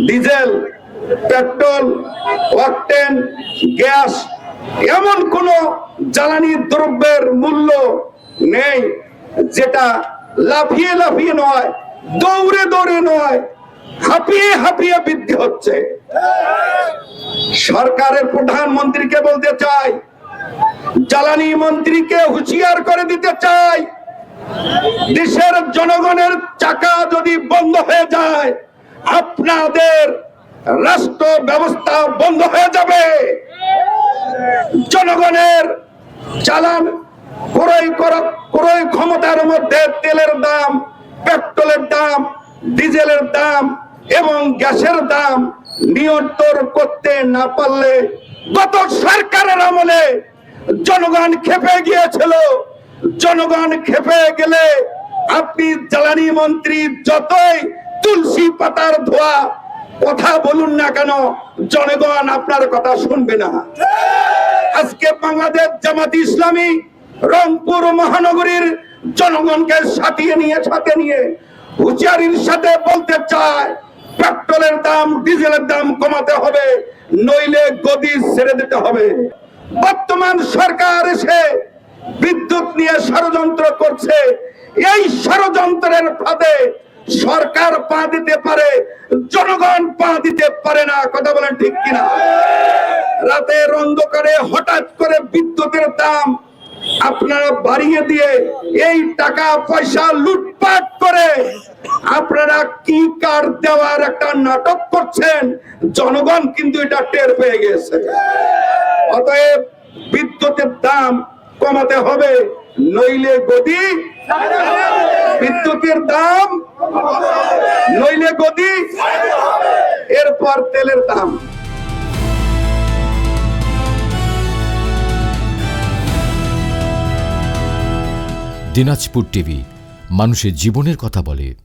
Diesel, petrol, octane, gas এমন কোন জ্বালানি দ্রব্যের মূল্য নেই যেটা লাফিয়ে লাফিয়ে নয়, দৌড়ে দৌড়ে নয়, হাঁপিয়ে হাঁপিয়ে বৃদ্ধি হচ্ছে। সরকারের প্রধানমন্ত্রীকে বলতে চাই, জ্বালানি মন্ত্রীকে হুঁশিয়ার করে দিতে চাই, দেশের জনগণের চাকা যদি বন্ধ হয়ে যায় আপনাদের রাষ্ট্র ব্যবস্থা বন্ধ হয়ে যাবে। জনগণের চালান ক্রয় ক্ষমতার মধ্যে তেলের দাম, পেট্রোলের দাম, ডিজেলের দাম এবং গ্যাসের দাম নিয়ন্ত্রণ করতে না পারলে গত সরকারের আমলে জনগণ ক্ষেপে গিয়েছিল। জনগণ ক্ষেপে গেলে আপনি জ্বালানি মন্ত্রী যতই তুলসী পাতার ধোয়া কথা বলুন না কেন, জনগণ আপনার কথা শুনবে না। আজকে বাংলাদেশ জামাত ইসলামী রংপুর মহানগরীর জনগণকে সাথে নিয়ে হুঁশিয়ারির সাথে বলতে চায়, পেট্রোলের দাম, ডিজেলের দাম কমাতে হবে, নইলে গদি ছেড়ে দিতে হবে। বর্তমান সরকার এসে বিদ্যুৎ নিয়ে ষড়যন্ত্র করছে। এই ষড়যন্ত্রের ফাঁদে সরকার পা দিতে পারে, জনগণ পা দিতে পারে না। কথা বলেন ঠিক কিনা? রাতের অন্ধকারে হঠাৎ করে বিদ্যুতের দাম আপনারা বাড়িয়ে দিয়ে এই টাকা পয়সা লুটপাট করে আপনারা কি কার দেওয়ার একটা নাটক করছেন, জনগণ কিন্তু এটা টের পেয়ে গেছে। অতএব বিদ্যুতের দাম কমাতে হবে, নইলে গদি, বিদ্যুতের দাম নইলে গদি, এরপর তেলের দাম। দিনাজপুর টিভি, মানুষের জীবনের কথা বলে।